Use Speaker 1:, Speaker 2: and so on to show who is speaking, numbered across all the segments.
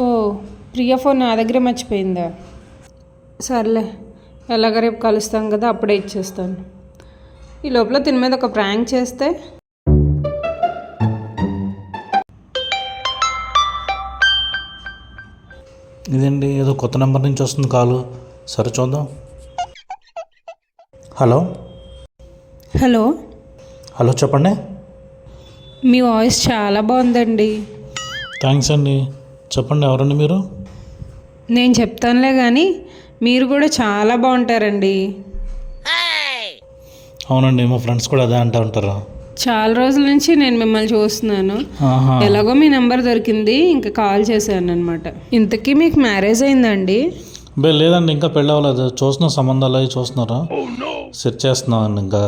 Speaker 1: ఓ, Priya phone నా దగ్గరే మర్చిపోయిందా? సర్లే, ఎలాగ రేపు కలుస్తాం కదా, అప్పుడే ఇచ్చేస్తాను. ఈ లోపల తిని మీద ఒక ప్రాంక్ చేస్తే.
Speaker 2: ఇదండి ఏదో కొత్త నెంబర్ నుంచి వస్తుంది కాలు. సరే చూద్దాం. హలో
Speaker 1: హలో,
Speaker 2: హలో చెప్పండి.
Speaker 1: మీ వాయిస్ చాలా బాగుందండి.
Speaker 2: థ్యాంక్స్ అండి. చెప్పండి, ఎవరండి మీరు?
Speaker 1: నేను చెప్తానులే కానీ మీరు కూడా చాలా బాగుంటారండి.
Speaker 2: అవునండి, మా ఫ్రెండ్స్ కూడా అదే అంటూ ఉంటారు.
Speaker 1: చాలా రోజుల నుంచి నేను మిమ్మల్ని చూస్తున్నాను.
Speaker 2: ఆహా.
Speaker 1: ఎలాగో మీ నెంబర్ దొరికింది, ఇంకా కాల్ చేశాను అనమాట. ఇంతకీ మీకు మ్యారేజ్ అయిందండి?
Speaker 2: లేదండి, ఇంకా పెళ్ళి అవ్వలేదు. చూస్తున్న సంబంధాలు అవి చూస్తున్నారు. సెట్ చేస్తున్నాం అండి. ఇంకా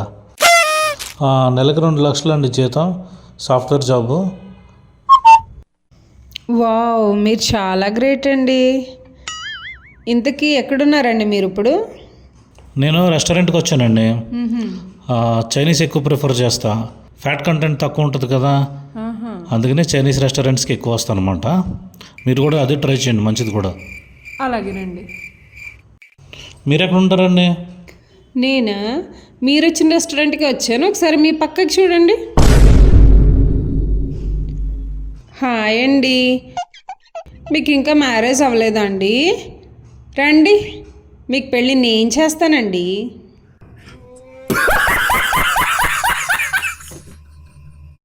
Speaker 2: నెలకు 2 లక్షలు అండి జీతం, సాఫ్ట్వేర్ జాబు.
Speaker 1: వావ్, మీరు చాలా గ్రేట్ అండి. ఇంతకీ ఎక్కడున్నారండి మీరు ఇప్పుడు?
Speaker 2: నేను రెస్టారెంట్కి వచ్చానండి. చైనీస్ ఎక్కువ ప్రిఫర్ చేస్తా. ఫ్యాట్ కంటెంట్ తక్కువ ఉంటుంది కదా, అందుకనే చైనీస్ రెస్టారెంట్స్కి ఎక్కువ వస్తాను అనమాట. మీరు కూడా అదే ట్రై చేయండి, మంచిది కూడా.
Speaker 1: అలాగేనండి.
Speaker 2: మీరు ఎక్కడ ఉంటారండి?
Speaker 1: నేనా, మీరు వచ్చిన రెస్టారెంట్కి వచ్చాను. ఒకసారి మీ పక్కకి చూడండి. హాయ్ అండి, మీకు ఇంకా మ్యారేజ్ అవ్వలేదా అండి? రండి, మీకు పెళ్ళి నేను చేస్తానండి.